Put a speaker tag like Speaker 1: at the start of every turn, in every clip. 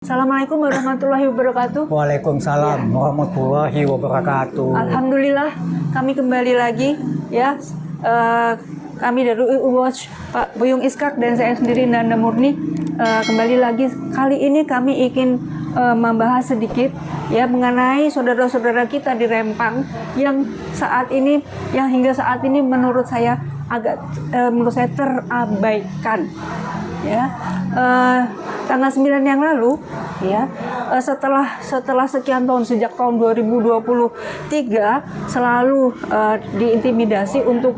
Speaker 1: Assalamualaikum warahmatullahi wabarakatuh.
Speaker 2: Waalaikumsalam warahmatullahi wabarakatuh.
Speaker 1: Alhamdulillah kami kembali lagi ya. Kami dari UI Watch, Pak Buyung Iskak dan saya sendiri Nanda Murni kembali lagi. Kali ini kami ingin membahas sedikit ya mengenai saudara-saudara kita di Rempang yang hingga saat ini menurut saya terabaikan ya. Tanggal 9 yang lalu ya, setelah sekian tahun, sejak tahun 2023 selalu diintimidasi untuk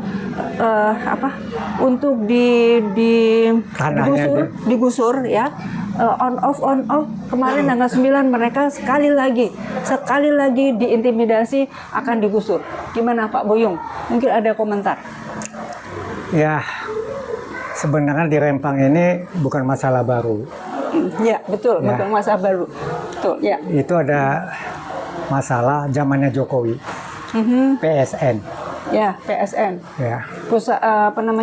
Speaker 1: digusur ya, on off. Kemarin tanggal 9 mereka sekali lagi diintimidasi akan digusur. Gimana Pak Buyung? Mungkin ada komentar.
Speaker 2: Ya, sebenarnya di Rempang ini bukan masalah baru.
Speaker 1: Ya, betul,
Speaker 2: ya.
Speaker 1: Bukan masalah baru. Betul, ya.
Speaker 2: Itu ada masalah zamannya Jokowi. PSN.
Speaker 1: Ya, PSN.
Speaker 2: Ya.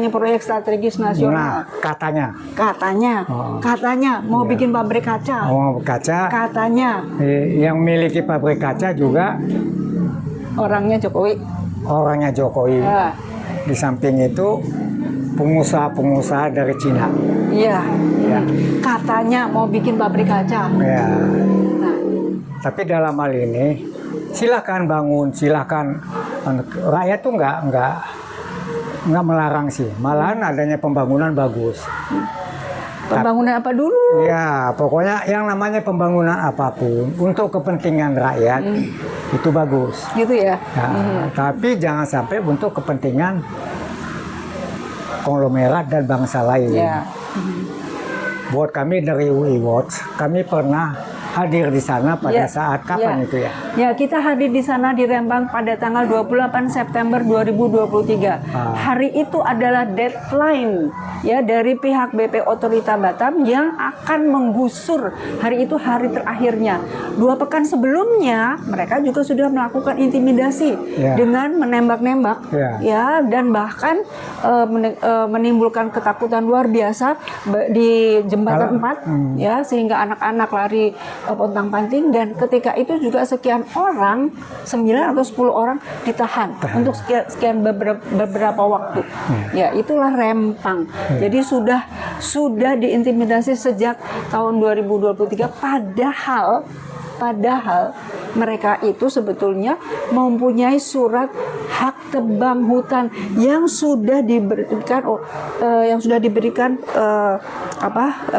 Speaker 1: Proyek strategis nasional.
Speaker 2: Nah, katanya
Speaker 1: Mau
Speaker 2: ya.
Speaker 1: bikin pabrik kaca.
Speaker 2: Mau kaca.
Speaker 1: Katanya.
Speaker 2: Yang memiliki pabrik kaca juga
Speaker 1: Orangnya Jokowi.
Speaker 2: Ya. Di samping itu pengusaha dari Cina.
Speaker 1: Iya.
Speaker 2: Ya.
Speaker 1: Katanya mau bikin pabrik kaca.
Speaker 2: Ya.
Speaker 1: Nah.
Speaker 2: Tapi dalam hal ini silakan bangun, silakan. Rakyat tuh nggak melarang sih. Malahan adanya pembangunan bagus.
Speaker 1: Pembangunan apa dulu?
Speaker 2: Ya, pokoknya yang namanya pembangunan apapun untuk kepentingan rakyat itu bagus.
Speaker 1: Gitu ya.
Speaker 2: Nah, tapi jangan sampai untuk kepentingan konglomerat dan bangsa lain.
Speaker 1: Ya.
Speaker 2: Buat kami dari UI Watch, kami pernah hadir di sana pada saat kapan itu ya?
Speaker 1: Ya, kita hadir di sana di Rempang pada tanggal 28 September 2023. Hari itu adalah deadline ya dari pihak BP Otorita Batam yang akan menggusur. Hari itu hari terakhirnya. 2 pekan sebelumnya mereka juga sudah melakukan intimidasi dengan menembak-nembak ya, dan bahkan menimbulkan ketakutan luar biasa di jembatan 4 ya, sehingga anak-anak lari pontang-panting, dan ketika itu juga sekian orang, 9 atau 10 orang ditahan untuk sekian beberapa waktu. Ya, itulah Rempang. Jadi sudah diintimidasi sejak tahun 2023, padahal mereka itu sebetulnya mempunyai surat hak tebang hutan yang sudah diberikan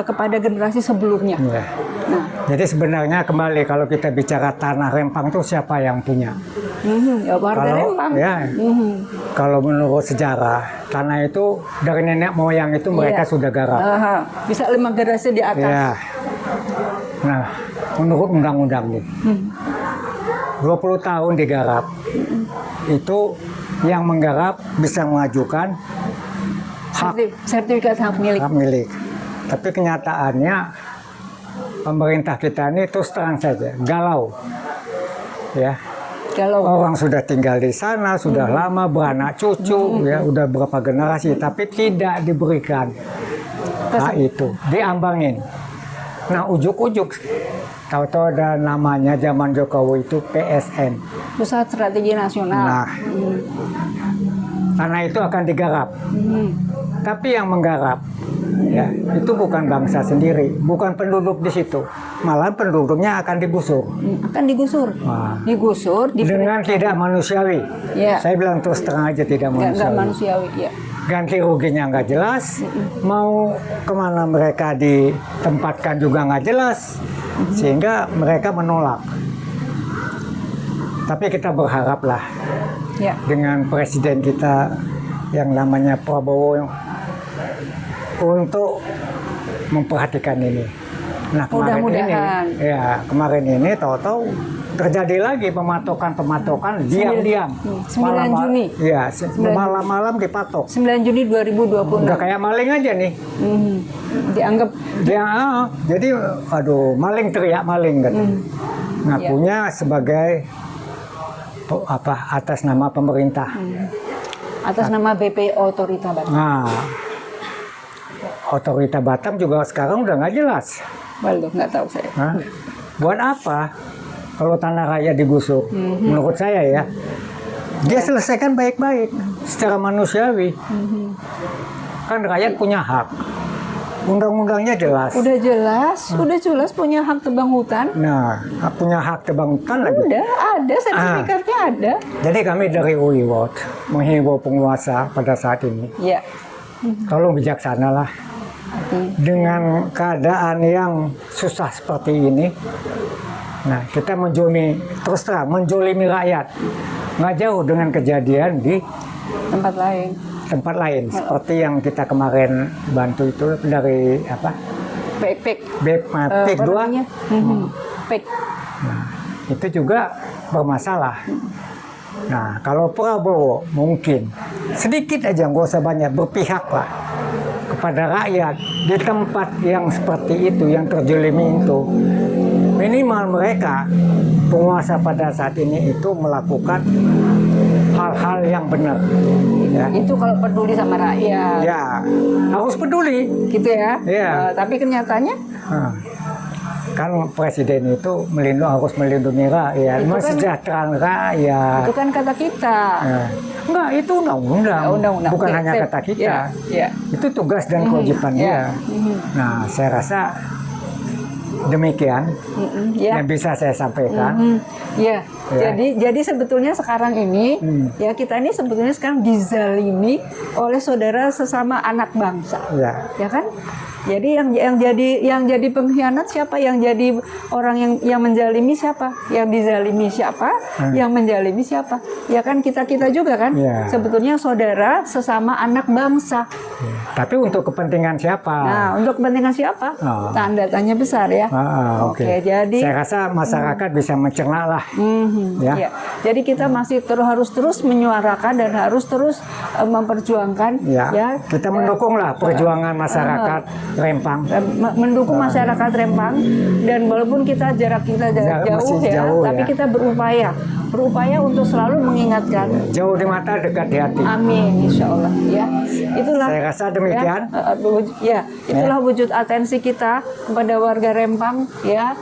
Speaker 1: kepada generasi sebelumnya.
Speaker 2: Ya.
Speaker 1: Nah,
Speaker 2: jadi sebenarnya kembali kalau kita bicara tanah Rempang itu siapa yang punya?
Speaker 1: Ya warga Rempang.
Speaker 2: Ya, kalau menurut sejarah tanah itu dari nenek moyang itu mereka sudah garap.
Speaker 1: Bisa 5 generasi di atas.
Speaker 2: Ya. Nah, menurut undang-undang nih, 20 tahun digarap, itu yang menggarap bisa mengajukan
Speaker 1: sertifikat hak milik.
Speaker 2: Tapi kenyataannya pemerintah kita ini terus terang saja galau, ya. Orang sudah tinggal di sana sudah lama, beranak cucu, ya udah berapa generasi, tapi tidak diberikan hak itu, diambangin. Nah, ujuk-ujuk tahu-tahu ada namanya zaman Jokowi itu PSN,
Speaker 1: Pusat Strategi Nasional.
Speaker 2: Nah, tanah itu akan digarap. Tapi yang menggarap ya itu bukan bangsa sendiri, bukan penduduk di situ. Malah penduduknya akan digusur.
Speaker 1: Digusur
Speaker 2: dengan tidak manusiawi.
Speaker 1: Ya.
Speaker 2: Saya bilang terus terang aja tidak manusiawi.
Speaker 1: Nggak manusiawi, ya.
Speaker 2: Ganti ruginya nggak jelas, mau kemana mereka ditempatkan juga nggak jelas, sehingga mereka menolak. Tapi kita berharaplah dengan presiden kita yang namanya Prabowo untuk memperhatikan ini. Nah, kemarin ini tahu-tahu terjadi lagi pematokan diam-diam.
Speaker 1: 9 Juni.
Speaker 2: Iya, malam-malam dipatok.
Speaker 1: 9 Juni 2026.
Speaker 2: Udah kayak maling aja nih.
Speaker 1: Dianggap.
Speaker 2: Jadi aduh, maling teriak maling gitu. Ngakunya sebagai atas nama pemerintah.
Speaker 1: Atas nama BP Otorita Batam.
Speaker 2: Nah, Otorita Batam juga sekarang udah nggak jelas.
Speaker 1: Waduh, nggak tahu saya.
Speaker 2: Hah? Buat apa kalau tanah rakyat digusur? Menurut saya ya, dia selesaikan baik-baik secara manusiawi. Kan rakyat punya hak. Undang-undangnya jelas.
Speaker 1: Udah jelas punya hak tebang hutan.
Speaker 2: Nah, punya hak tebang hutan lagi.
Speaker 1: Udah ada, sertifikatnya ada.
Speaker 2: Jadi kami dari UI Watch menghimbau penguasa pada saat ini,
Speaker 1: Ya.
Speaker 2: tolong bijaksanalah dengan keadaan yang susah seperti ini. Nah, kita terus terang menjolimi rakyat. Nggak jauh dengan kejadian di
Speaker 1: Tempat lain.
Speaker 2: seperti yang kita kemarin bantu itu dari apa?
Speaker 1: PEK.
Speaker 2: PEK 2.
Speaker 1: PEK.
Speaker 2: Nah, itu juga bermasalah. Nah, kalau Prabowo mungkin sedikit aja, nggak usah banyak, berpihak lah kepada rakyat di tempat yang seperti itu, yang terjelimi itu. Minimal mereka, penguasa pada saat ini itu melakukan hal-hal yang benar. Ya.
Speaker 1: Itu kalau peduli sama rakyat.
Speaker 2: Ya, harus peduli.
Speaker 1: Gitu ya.
Speaker 2: Iya.
Speaker 1: Tapi kenyataannya
Speaker 2: Nah, kan presiden itu harus melindungi rakyat,
Speaker 1: Itu kan-
Speaker 2: mensejahterakan rakyat.
Speaker 1: itu kan kata kita.
Speaker 2: Nah, enggak, itu undang-undang,
Speaker 1: Undang-undang.
Speaker 2: bukan
Speaker 1: Oke,
Speaker 2: hanya
Speaker 1: sip.
Speaker 2: kata kita.
Speaker 1: Ya.
Speaker 2: Itu tugas dan kewajiban dia. Nah, saya rasa demikian
Speaker 1: Ya.
Speaker 2: yang bisa saya sampaikan.
Speaker 1: Ya.
Speaker 2: Ya.
Speaker 1: Jadi sebetulnya sekarang ini ya kita ini sebetulnya sekarang dizalimi oleh saudara sesama anak bangsa.
Speaker 2: Ya,
Speaker 1: Ya kan? Jadi yang jadi pengkhianat siapa? Yang jadi orang yang menjalimi siapa? Yang dizalimi siapa? Yang menjalimi siapa? Ya kan kita juga kan?
Speaker 2: Ya.
Speaker 1: Sebetulnya saudara sesama anak bangsa.
Speaker 2: tapi untuk kepentingan siapa?
Speaker 1: Nah, untuk kepentingan siapa?
Speaker 2: Oh.
Speaker 1: Tanda tanya besar ya.
Speaker 2: Oke.
Speaker 1: Jadi
Speaker 2: Saya rasa masyarakat bisa mencerna lah. Ya.
Speaker 1: ya. Jadi kita masih harus terus menyuarakan dan harus terus memperjuangkan
Speaker 2: Ya. Kita mendukung lah perjuangan masyarakat Rempang.
Speaker 1: mendukung masyarakat Rempang, dan walaupun jarak kita jauh
Speaker 2: masih
Speaker 1: ya,
Speaker 2: jauh
Speaker 1: tapi
Speaker 2: ya.
Speaker 1: kita berupaya untuk selalu mengingatkan.
Speaker 2: Jauh di mata, dekat di hati.
Speaker 1: Amin, insya Allah ya. Itulah.
Speaker 2: Saya rasa demikian.
Speaker 1: Itulah wujud atensi kita kepada warga Rempang ya,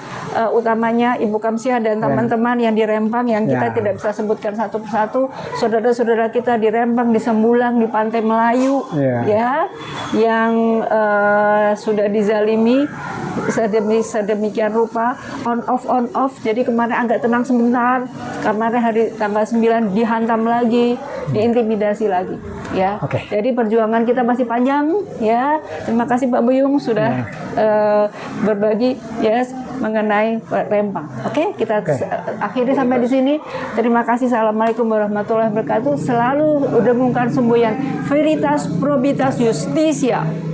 Speaker 1: utamanya Ibu Kamsiah dan teman-teman yang di Rempang yang kita tidak bisa sebutkan satu persatu, saudara-saudara kita di Rempang, di Sembulang, di Pantai Melayu ya, yang sudah dizalimi sedemikian rupa, on off. Jadi kemarin agak tenang sebentar, kemarin hari tanggal 9 dihantam lagi, diintimidasi lagi ya. Jadi perjuangan kita masih panjang ya. Terima kasih Pak Buyung sudah berbagi ya mengenai Rempang. Oke, kita akhiri sampai di sini. Terima kasih. Assalamualaikum warahmatullahi wabarakatuh. Selalu dengungkan semboyan Veritas Probitas Justitia.